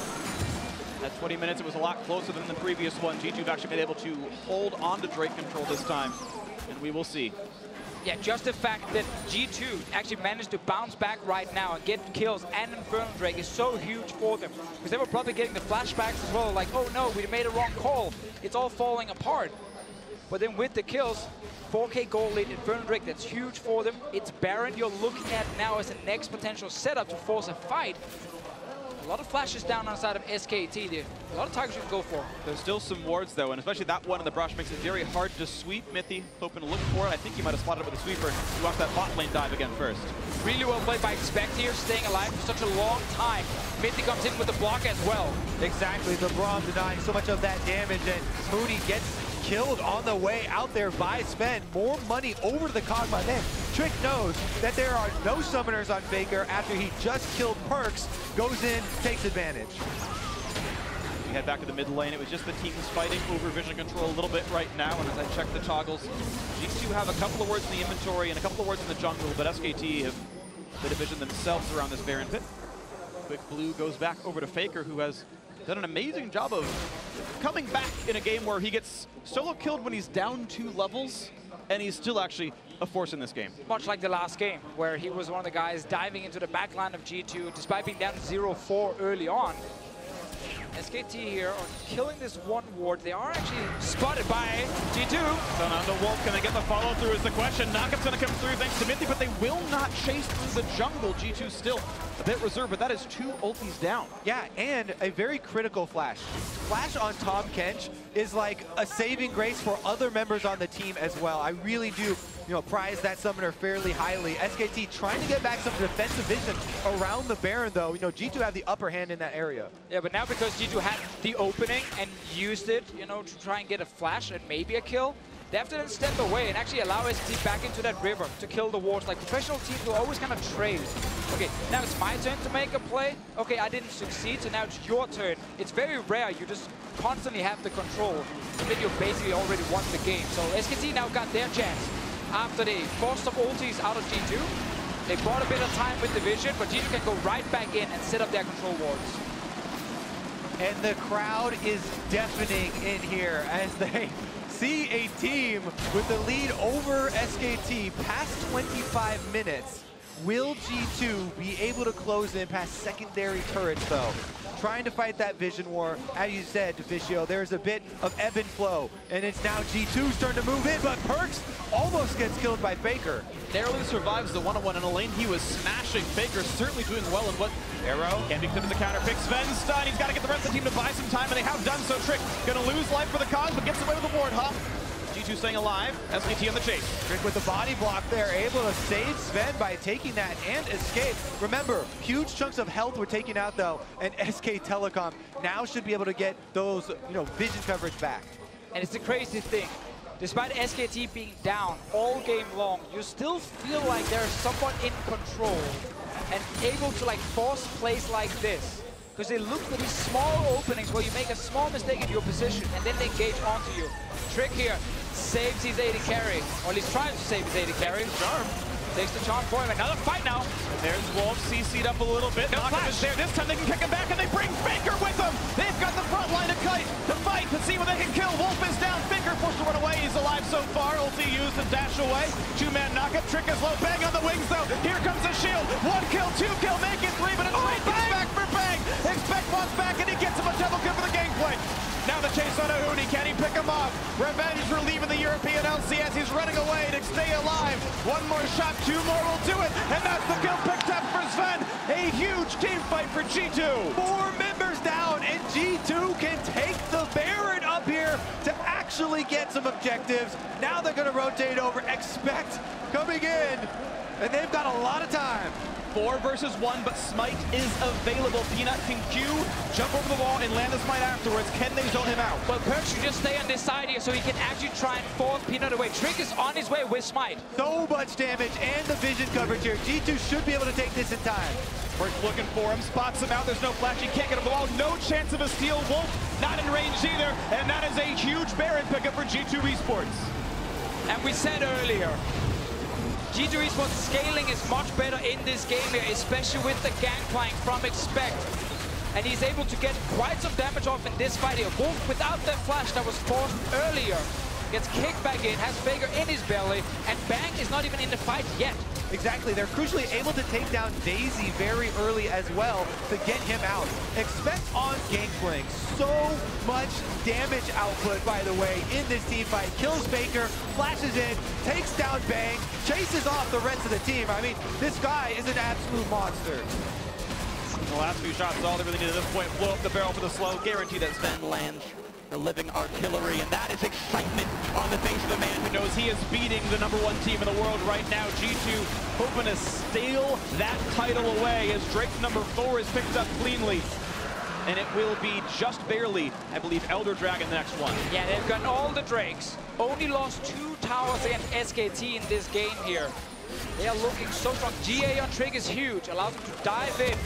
At 20 minutes, it was a lot closer than the previous one. G2 have actually been able to hold on to Drake control this time, and we will see. Yeah, just the fact that G2 actually managed to bounce back right now and get kills and Infernal Drake is so huge for them. Because they were probably getting the flashbacks as well, like, oh no, we made a wrong call. It's all falling apart. But then with the kills, 4K gold lead, Infernal Drake, that's huge for them. It's Baron you're looking at now as the next potential setup to force a fight. A lot of flashes down on the side of SKT there. A lot of targets you can go for. There's still some wards, though, and especially that one in the brush makes it very hard to sweep. Mithy hoping to look for it. I think he might have spotted it with a sweeper. He wants that bot lane dive again first. Really well played by Expect here, staying alive for such a long time. Mithy comes in with the block as well. Exactly, the Braum denying so much of that damage, and Huni gets killed on the way out there by Sven. More money over to the Kog'Maw then. Trick knows that there are no summoners on Faker after he just killed Perks, goes in, takes advantage. We head back to the mid lane. It was just the teams fighting over vision control a little bit right now, and as I check the toggles, G2 have a couple of wards in the inventory and a couple of wards in the jungle, but SKT have the division themselves around this Baron pit. Quick blue goes back over to Faker, who has done an amazing job of coming back in a game where he gets solo killed when he's down 2 levels, and he's still actually a force in this game. Much like the last game, where he was one of the guys diving into the back line of G2, despite being down 0-4 early on. SKT here are killing this one ward. They are actually spotted by G2. So on the Wolf, can they get the follow through is the question. Knockup's going to come through thanks to Mithy, but they will not chase through the jungle. G2 still a bit reserved, but that is 2 ultis down. Yeah, and a very critical flash. Flash on Tahm Kench is like a saving grace for other members on the team as well. I really do, prize that summoner fairly highly. SKT trying to get back some defensive vision around the Baron, though. G2 have the upper hand in that area. Yeah, but now because G2 had the opening and used it, to try and get a flash and maybe a kill, they have to then step away and actually allow SKT back into that river to kill the wards. Like, professional teams will always kind of trade. Okay, now it's my turn to make a play. Okay, I didn't succeed, so now it's your turn. It's very rare you just constantly have the control, and then you basically already won the game. So SKT now got their chance. After they forced some ultis out of G2, they bought a bit of time with the vision, but G2 can go right back in and set up their control wards. And the crowd is deafening in here as they see a team with the lead over SKT past 25 minutes. Will G2 be able to close in past secondary turrets, though? Trying to fight that vision war. As you said, Deficio, there's a bit of ebb and flow, and it's now G2's turn to move in, but Perkz almost gets killed by Faker. Narrowly survives the 1-on-1 in a lane. He was smashing. Faker certainly doing well in what Arrow can be clipped in the counter pick. Sven stun. He's got to get the rest of the team to buy some time, and they have done so. Trick gonna lose life for the cause, but gets away with the ward hop. G2 staying alive. SKT on the chase. Trick with the body block there, able to save Sven by taking that and escape. Remember, huge chunks of health were taken out though, and SK Telecom now should be able to get those, vision coverage back. And it's the crazy thing. Despite SKT being down all game long, you still feel like they're somewhat in control and able to force plays like this. Because they look for these small openings where you make a small mistake in your position and then they engage onto you. Trick here saves his AD carry, or at least tries to save his AD carry. Charm. Takes the charm for him. Another fight now. There's Wolf CC'd up a little bit. No Knockup is there. This time they can kick him back, and they bring Faker with them. They've got the front line to fight to see what they can kill. Wolf is down. Faker forced to run away. He's alive so far. Ulti used to dash away. 2-man knockup. Trick is low. Bang on the wings, though. Here comes the shield. 1 kill, 2 kill, make it 3, but it's back for Bang. Expect wants back, and he gets him a double kill for the gameplay. Now the chase on Ahuni. Can he pick him off? Revenge for leaving the European LCS. He's running away to stay alive. 1 more shot, 2 more will do it. And that's the kill picked up for Sven. A huge team fight for G2. 4 members down, and G2 can take the Baron up here to actually get some objectives. Now they're going to rotate over. Expect coming in, and they've got a lot of time. 4 versus 1, but Smite is available. Peanut can Q, jump over the wall, and land the Smite afterwards. Can they zone him out? Well, Perkz should just stay on this side here so he can actually try and force Peanut away. Trick is on his way with Smite. So much damage and the vision coverage here. G2 should be able to take this in time. Perkz looking for him, spots him out. There's no flash. He can't get him the wall. No chance of a steal. Wolf not in range either, and that is a huge Baron pickup for G2 eSports. And we said earlier, G2 eSports scaling is much better in this game here, especially with the gangplank from Expect. And he's able to get quite some damage off in this fight here. Wolf, without that flash that was forced earlier, gets kicked back in, has Faker in his belly, and Bang is not even in the fight yet. Exactly, they're crucially able to take down Daisy very early as well to get him out. Expect on Gangplank, so much damage output, by the way, in this team fight. Kills Faker, flashes in, takes down Bang, chases off the rest of the team. I mean, this guy is an absolute monster. The last few shots is all they really need at this point. Blow up the barrel for the slow, guarantee that Sven lands the living artillery, and that is excitement on the face of the man who knows he is beating the #1 team in the world right now. G2 hoping to steal that title away as Drake #4 is picked up cleanly. And it will be just barely, I believe, Elder Dragon the next one. Yeah, they've gotten all the Drakes. Only lost 2 towers against SKT in this game here. They are looking so strong. GA on Trick is huge, allows them to dive in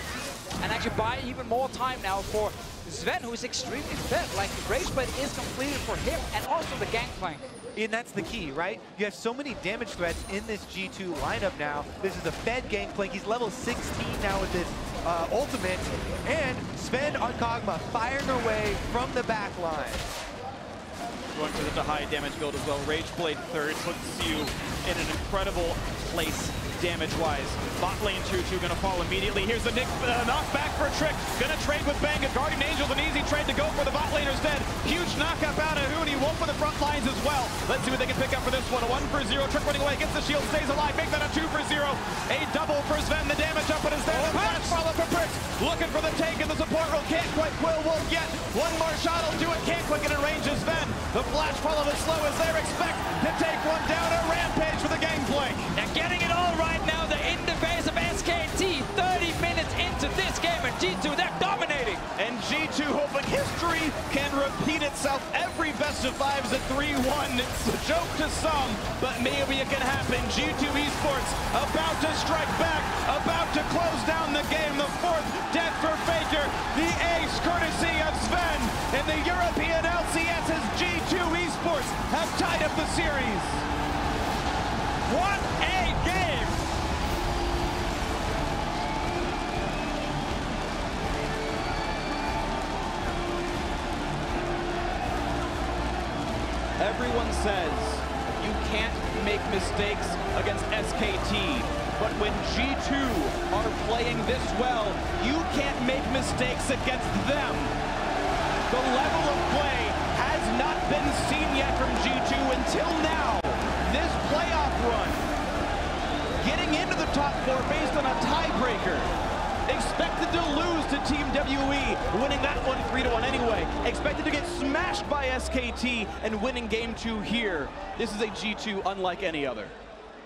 and actually buy even more time now for Sven, who is extremely fed. Like, the Rage Blade is completed for him, and also the Gangplank. And that's the key, right? You have so many damage threats in this G2 lineup now. This is a fed Gangplank. He's level 16 now with this ultimate, and Sven on Kog'Maw firing away from the back line. Going to the high damage build as well. Rage Blade third puts you in an incredible place damage-wise. Bot lane 2-2 gonna fall immediately. Here's the knockback for Trick. Gonna trade with Bang. Guardian Angel's an easy trade to go for the bot laner's dead. Huge knockup out of Huni. Wolf for the front lines as well. Let's see what they can pick up for this one. A 1-for-0. Trick running away against the shield. Stays alive. Make that a 2-for-0. A double for Sven. The damage up is there. The flash follow for Prick. Looking for the take in the support role. Can't quite Quill Wolf yet. One more shot will do it. Can't quite get in range as Sven. The flash follow is slow as they expect to take one down. A rampage for the gangplank. They're getting it all right now. They're in the face of SKT. 30 minutes into this game, and G2, they're dominating. And G2 hoping history can repeat itself. Every best of five is a 3-1. It's a joke to some, but maybe it can happen. G2 eSports about to strike back, about to close down the game. The fourth death for Faker. The ace courtesy of Sven. And the European LCS as G2 eSports have tied up the series. What a game! Everyone says you can't make mistakes against SKT, but when G2 are playing this well, you can't make mistakes against them. The level of play has not been seen yet from G2 until now. This playoff run, getting into the top four based on a tiebreaker. Expected to lose to Team WE, winning that one 3-1 anyway. Expected to get smashed by SKT and winning game 2 here. This is a G2 unlike any other.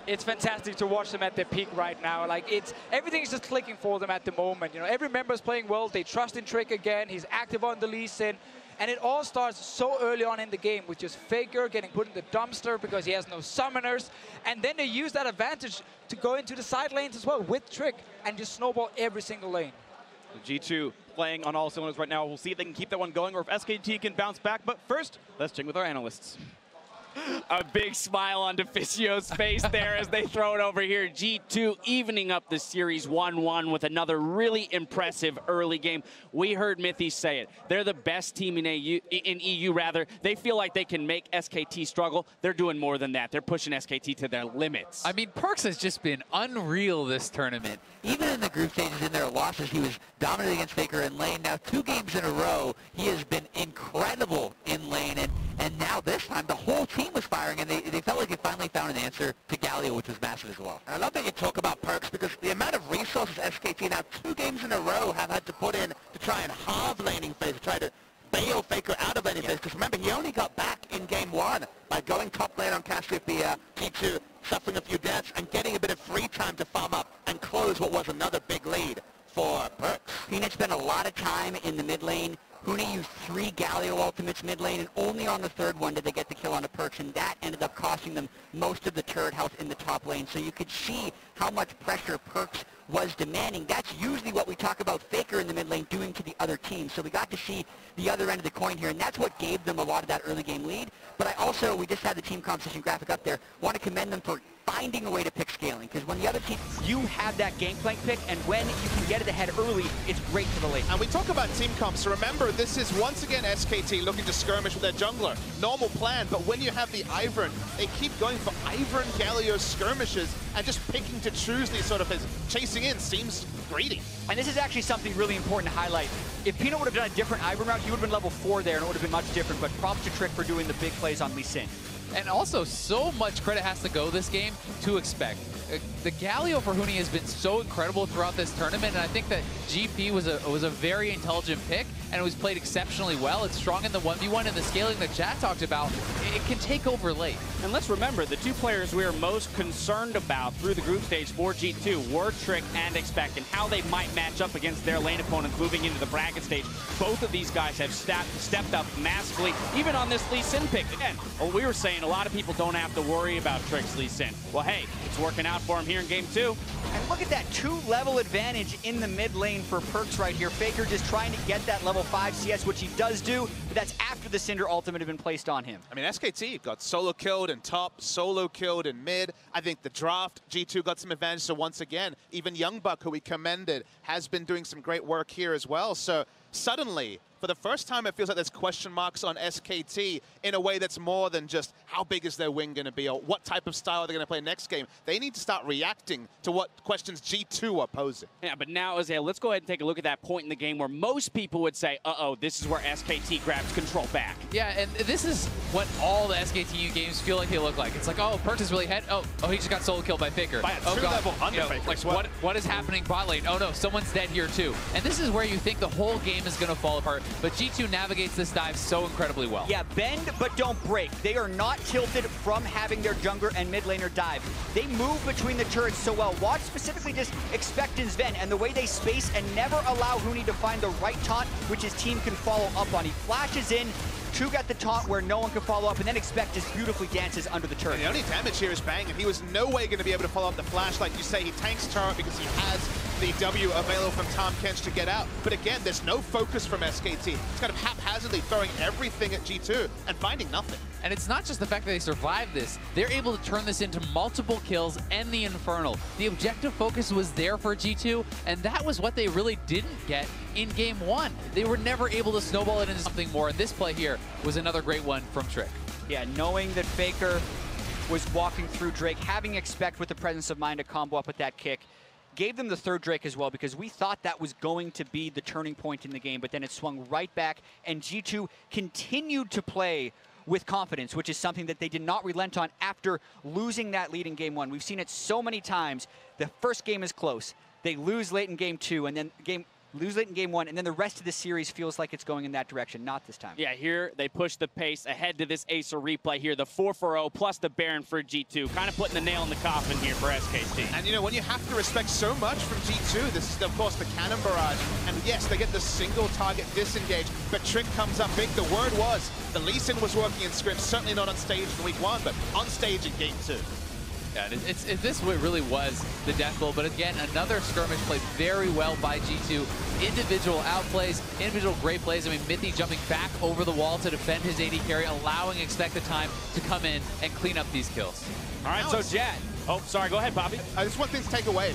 It's fantastic to watch them at their peak right now. Like, everything's just clicking for them at the moment. You know, every member's playing well. They trust in Trick again. He's active on the Lee Sin. And it all starts so early on in the game with just Faker getting put in the dumpster because he has no summoners. And then they use that advantage to go into the side lanes as well with Trick and just snowball every single lane. G2 playing on all cylinders right now. We'll see if they can keep that one going or if SKT can bounce back. But first, let's check with our analysts. A big smile on Deficio's face there as they throw it over here. G2 evening up the series 1-1 with another really impressive early game. We heard Mithy say it. They're the best team in EU rather. They feel like they can make SKT struggle. They're doing more than that. They're pushing SKT to their limits. I mean, Perkz has just been unreal this tournament. Even in the group stages in their losses, he was dominant against Faker in lane. Now 2 games in a row, he has been incredible in lane. And now this time, the whole team was firing, and they felt like they finally found an answer to Galio, which was massive as well. And I love that you talk about Perkz, because the amount of resources SKT now 2 games in a row have had to put in to try and halve laning phase, to try to bail Faker out of laning phase. Because remember, he only got back in game 1 by going top lane on Cassiopeia, T2, suffering a few deaths, and getting a bit of free time to farm up and close what was another big lead for Perkz. Phoenix spent a lot of time in the mid lane. Huni used 3 Galio ultimates mid lane, and only on the 3rd one did they get the kill on the Perkz, and that ended up costing them most of the turret health in the top lane. So you could see how much pressure Perkz was demanding. That's usually what we talk about Faker in the mid lane doing to the other team. So we got to see the other end of the coin here, and that's what gave them a lot of that early game lead. But I also, we just had the team composition graphic up there, want to commend them for finding a way to pick scaling, because when the other team... You have that gangplank pick, and when you can get it ahead early, it's great for the lane. And we talk about team comps, so remember, this is once again SKT looking to skirmish with their jungler. Normal plan, but when you have the Ivern, they keep going for Ivern Galio skirmishes and just picking to choose these sort of his chasing in seems greedy. And this is actually something really important to highlight. If Pino would have done a different Ivern route, he would have been level 4 there, and it would have been much different, but props to Trick for doing the big plays on Lee Sin. And also, so much credit has to go this game to expect. The Galio for Huni has been so incredible throughout this tournament, and I think that GP was a very intelligent pick, and it was played exceptionally well. It's strong in the 1v1, and the scaling that Chad talked about, it can take over late. And let's remember, the 2 players we are most concerned about through the group stage for G2 were Trick and Expect, and how they might match up against their lane opponents moving into the bracket stage. Both of these guys have stepped up massively, even on this Lee Sin pick. Again, well, we were saying a lot of people don't have to worry about Trick's Lee Sin. Well, hey, it's working out for him here in game 2. And look at that 2-level advantage in the mid lane for Perkz right here. Faker just trying to get that level 5 CS, which he does do, but that's after the Cinder ultimate had been placed on him. I mean, SKT got solo killed in top, solo killed in mid. I think the draft, G2 got some advantage, so once again, even Youngbuck, who we commended, has been doing some great work here as well. So suddenly, for the first time, it feels like there's question marks on SKT in a way that's more than just how big is their wing going to be or what type of style they're going to play next game. They need to start reacting to what questions G2 are posing. Yeah, but now, Azale, let's go ahead and take a look at that point in the game where most people would say, uh-oh, this is where SKT grabs control back. Yeah, and this is what all the SKT games feel like they look like. It's like, oh, Perkz is really ahead. Oh, he just got solo killed by Faker. By a oh, two-level God. under Faker. Like, what is happening bot lane? Oh, no, someone's dead here, too. And this is where you think the whole game is going to fall apart. But G2 navigates this dive so incredibly well. Yeah, bend but don't break. They are not tilted from having their jungler and mid laner dive. They move between the turrets so well. Watch specifically just Expect and Sven and the way they space and never allow Huni to find the right taunt, which his team can follow up on. He flashes in, Two got the taunt where no one can follow up, and then Expect just beautifully dances under the turret. And the only damage here is Bang, and he was no way going to be able to follow up the flash. Like you say, he tanks turret because he has the W available from Tahm Kench to get out. But again, there's no focus from SKT. It's kind of haphazardly throwing everything at G2 and finding nothing. And it's not just the fact that they survived this. They're able to turn this into multiple kills and the Infernal. The objective focus was there for G2, and that was what they really didn't get in Game 1. They were never able to snowball it into something more, and this play here was another great one from Trick. Yeah, knowing that Faker was walking through Drake, having Expect with the presence of mind to combo up with that kick, gave them the third Drake as well, because we thought that was going to be the turning point in the game, but then it swung right back, and G2 continued to play with confidence, which is something that they did not relent on after losing that lead in Game 1. We've seen it so many times. The first game is close. They lose late in Game 2, and then lose late in Game 1, and then the rest of the series feels like it's going in that direction. Not this time. Yeah, here they push the pace ahead to this Acer replay here. The 4-4-0 plus the Baron for G2. Kind of putting the nail in the coffin here for SKT. And you know, when you have to respect so much from G2, this is of course the cannon barrage. And yes, they get the single target disengage, but Trick comes up big. The word was, the Lee Sin was working in scrims, certainly not on stage in week 1, but on stage in Game 2. Yeah, this really was the death blow, but again, another skirmish played very well by G2. Individual outplays, individual great plays. I mean, Mithy jumping back over the wall to defend his AD carry, allowing Expect the time to come in and clean up these kills. All right, so Jet. Oh, sorry, go ahead, Bobby. There's one thing to take away.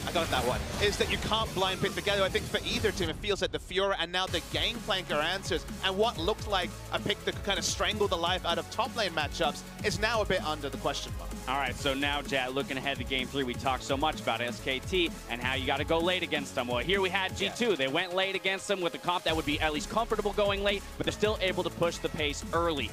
I got that one. Is that you can't blind pick together. I think for either team, it feels like the Fiora and now the Gangplank are answers. And what looked like a pick that could kind of strangle the life out of top lane matchups is now a bit under the question mark. All right, so now, Jet, looking ahead to Game 3, we talked so much about SKT and how you got to go late against them. Well, here we had G2. They went late against them with a comp that would be at least comfortable going late, but they're still able to push the pace early.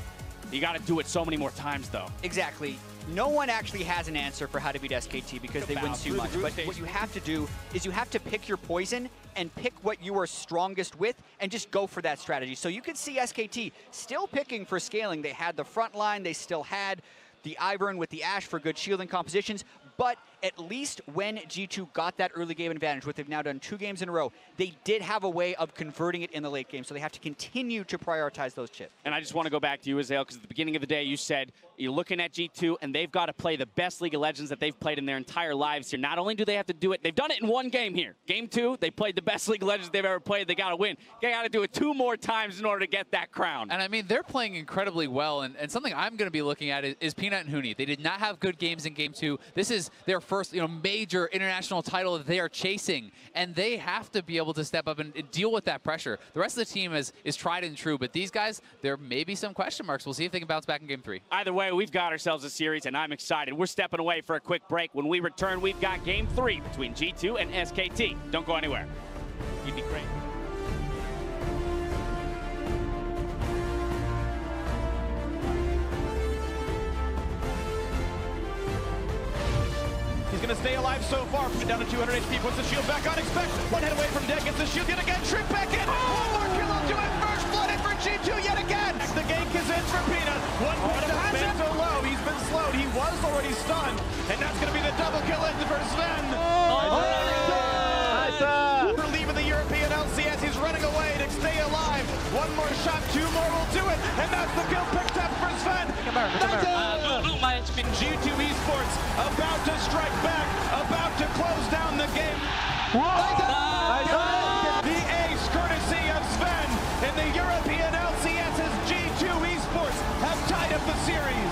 You got to do it so many more times, though. Exactly. No one actually has an answer for how to beat SKT because they win too much. But what you have to do is you have to pick your poison and pick what you are strongest with and just go for that strategy. So you could see SKT still picking for scaling. They had the front line. They still had the Ivern with the Ashe for good shielding compositions. But at least when G2 got that early game advantage, what they've now done 2 games in a row, they did have a way of converting it in the late game. So they have to continue to prioritize those chips. And I just want to go back to you, Azale, because at the beginning of the day, you said you're looking at G2, and they've got to play the best League of Legends that they've played in their entire lives here. Not only do they have to do it, they've done it in 1 game here. Game 2, they played the best League of Legends they've ever played. They got to win. They got to do it 2 more times in order to get that crown. And I mean, they're playing incredibly well, and something I'm going to be looking at is Peanut and Huni. They did not have good games in Game 2. This is their first, major international title that they are chasing, and they have to be able to step up and deal with that pressure. The rest of the team is tried and true, but these guys, there may be some question marks. We'll see if they can bounce back in Game 3. Either way, we've got ourselves a series, and I'm excited. We're stepping away for a quick break. When we return, we've got Game 3 between G2 and SKT. Don't go anywhere. You'd be great. He's going to stay alive so far. Down to 200 HP. Puts the shield back on. Expect. 1 hit away from dead. Gets the shield yet again. Trick back in. One more kill. I'll do it. First blood in for G2 yet again. The gank is in for Peanut. One picked up. Sven so low. He's been slowed. He was already stunned. And that's going to be the double kill in for Sven. We're leaving the European LCS. He's running away to stay alive. 1 more shot. 2 more will do it. And that's the kill picked up for Sven. G2 eSports about to strike back, about to close down. The ace courtesy of Sven in the European LCS's G2 eSports have tied up the series.